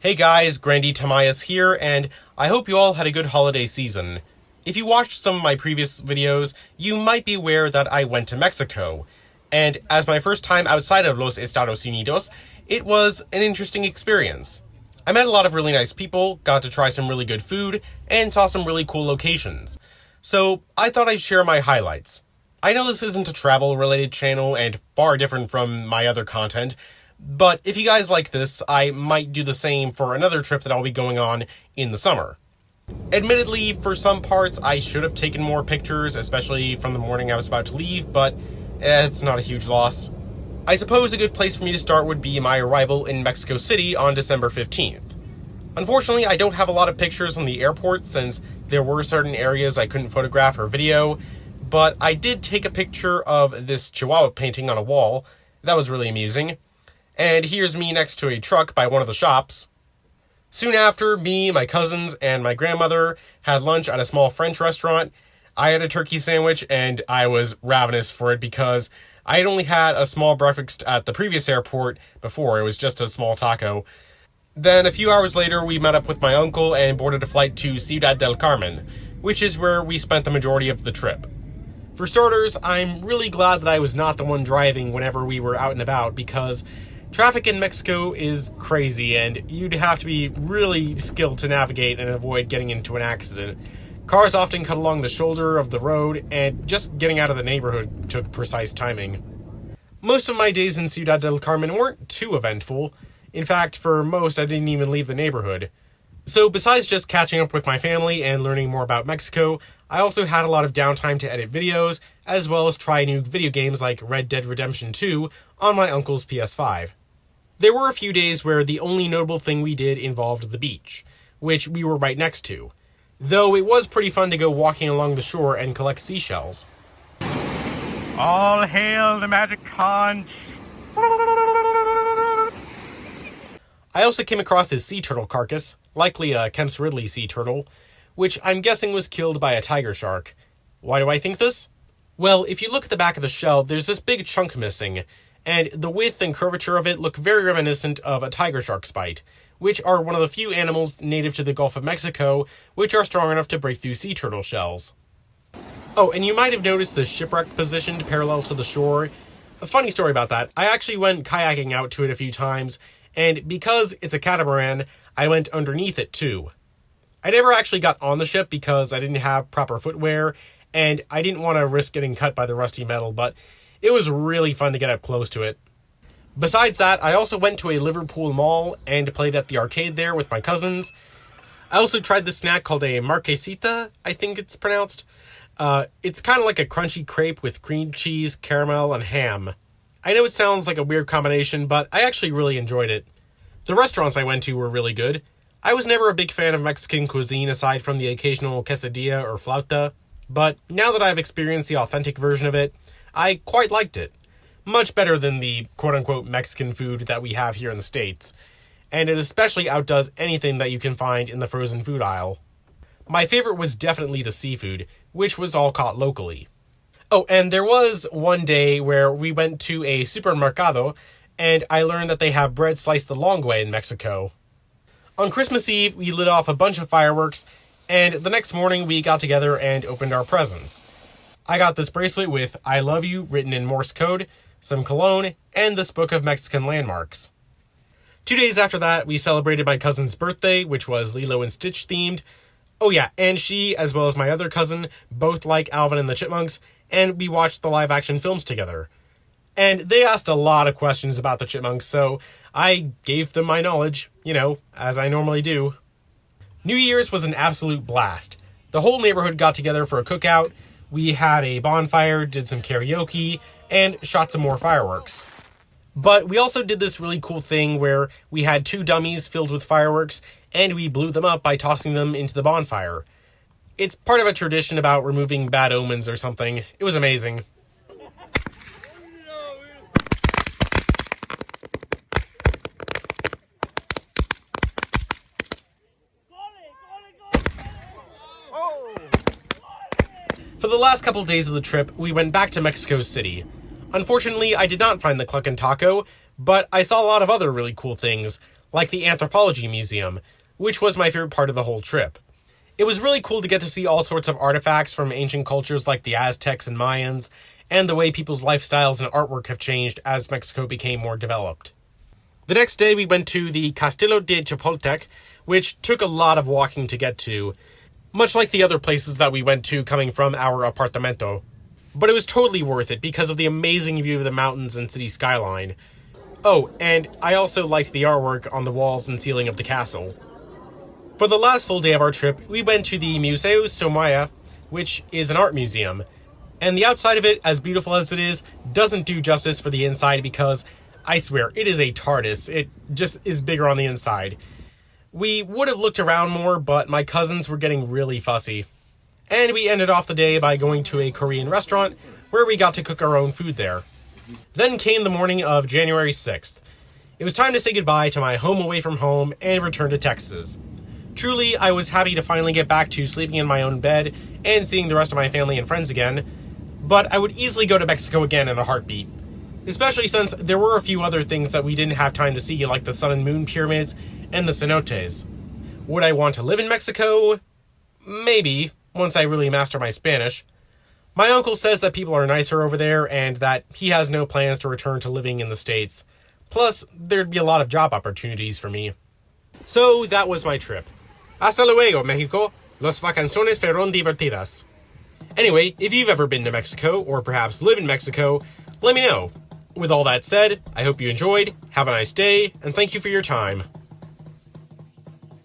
Hey guys, Granditamias here, and I hope you all had a good holiday season. If you watched some of my previous videos, you might be aware that I went to Mexico. And as my first time outside of Los Estados Unidos, it was an interesting experience. I met a lot of really nice people, got to try some really good food, and saw some really cool locations. So I thought I'd share my highlights. I know this isn't a travel-related channel and far different from my other content, but if you guys like this, I might do the same for another trip that I'll be going on in the summer. Admittedly, for some parts, I should have taken more pictures, especially from the morning I was about to leave, but it's not a huge loss. I suppose a good place for me to start would be my arrival in Mexico City on December 15th. Unfortunately, I don't have a lot of pictures from the airport since there were certain areas I couldn't photograph or video, but I did take a picture of this Chihuahua painting on a wall. That was really amusing. And here's me next to a truck by one of the shops. Soon after, me, my cousins, and my grandmother had lunch at a small French restaurant. I had a turkey sandwich, and I was ravenous for it because I had only had a small breakfast at the previous airport before. It was just a small taco. Then, a few hours later, we met up with my uncle and boarded a flight to Ciudad del Carmen, which is where we spent the majority of the trip. For starters, I'm really glad that I was not the one driving whenever we were out and about because traffic in Mexico is crazy, and you'd have to be really skilled to navigate and avoid getting into an accident. Cars often cut along the shoulder of the road, and just getting out of the neighborhood took precise timing. Most of my days in Ciudad del Carmen weren't too eventful. In fact, for most, I didn't even leave the neighborhood. So besides just catching up with my family and learning more about Mexico, I also had a lot of downtime to edit videos, as well as try new video games like Red Dead Redemption 2 on my uncle's PS5. There were a few days where the only notable thing we did involved the beach, which we were right next to, though it was pretty fun to go walking along the shore and collect seashells. All hail the magic conch! I also came across his sea turtle carcass, likely a Kemp's Ridley sea turtle, which I'm guessing was killed by a tiger shark. Why do I think this? Well, if you look at the back of the shell, there's this big chunk missing, and the width and curvature of it look very reminiscent of a tiger shark's bite, which are one of the few animals native to the Gulf of Mexico which are strong enough to break through sea turtle shells. Oh, and you might have noticed the shipwreck positioned parallel to the shore. A funny story about that, I actually went kayaking out to it a few times, and because it's a catamaran, I went underneath it too. I never actually got on the ship because I didn't have proper footwear, and I didn't want to risk getting cut by the rusty metal, but it was really fun to get up close to it. Besides that, I also went to a Liverpool mall and played at the arcade there with my cousins. I also tried this snack called a marquesita, I think it's pronounced. It's kind of like a crunchy crepe with cream cheese, caramel, and ham. I know it sounds like a weird combination, but I actually really enjoyed it. The restaurants I went to were really good. I was never a big fan of Mexican cuisine aside from the occasional quesadilla or flauta, but now that I've experienced the authentic version of it, I quite liked it. Much better than the quote-unquote Mexican food that we have here in the States. And it especially outdoes anything that you can find in the frozen food aisle. My favorite was definitely the seafood, which was all caught locally. Oh, and there was one day where we went to a supermercado, and I learned that they have bread sliced the long way in Mexico. On Christmas Eve, we lit off a bunch of fireworks, and the next morning we got together and opened our presents. I got this bracelet with I love you written in Morse code, some cologne, and this book of Mexican landmarks. 2 days after that, we celebrated my cousin's birthday, which was Lilo and Stitch themed. Oh yeah, and she, as well as my other cousin, both like Alvin and the Chipmunks, and we watched the live action films together. And they asked a lot of questions about the Chipmunks, so I gave them my knowledge, as I normally do. New Year's was an absolute blast. The whole neighborhood got together for a cookout. We had a bonfire, did some karaoke, and shot some more fireworks. But we also did this really cool thing where we had 2 dummies filled with fireworks, and we blew them up by tossing them into the bonfire. It's part of a tradition about removing bad omens or something. It was amazing. For the last couple days of the trip, we went back to Mexico City. Unfortunately, I did not find the Cluck and Taco, but I saw a lot of other really cool things, like the Anthropology Museum, which was my favorite part of the whole trip. It was really cool to get to see all sorts of artifacts from ancient cultures like the Aztecs and Mayans, and the way people's lifestyles and artwork have changed as Mexico became more developed. The next day we went to the Castillo de Chapultepec, which took a lot of walking to get to, much like the other places that we went to coming from our apartamento. But it was totally worth it because of the amazing view of the mountains and city skyline. Oh, and I also liked the artwork on the walls and ceiling of the castle. For the last full day of our trip, we went to the Museo Somaya, which is an art museum. And the outside of it, as beautiful as it is, doesn't do justice for the inside because, I swear, it is a TARDIS. It just is bigger on the inside. We would have looked around more, but my cousins were getting really fussy. And we ended off the day by going to a Korean restaurant, where we got to cook our own food there. Then came the morning of January 6th. It was time to say goodbye to my home away from home and return to Texas. Truly, I was happy to finally get back to sleeping in my own bed and seeing the rest of my family and friends again, but I would easily go to Mexico again in a heartbeat. Especially since there were a few other things that we didn't have time to see, like the Sun and Moon pyramids and the cenotes. Would I want to live in Mexico? Maybe, once I really master my Spanish. My uncle says that people are nicer over there and that he has no plans to return to living in the States. Plus, there'd be a lot of job opportunities for me. So, that was my trip. Hasta luego, Mexico. Las vacaciones fueron divertidas. Anyway, if you've ever been to Mexico, or perhaps live in Mexico, let me know. With all that said, I hope you enjoyed, have a nice day, and thank you for your time.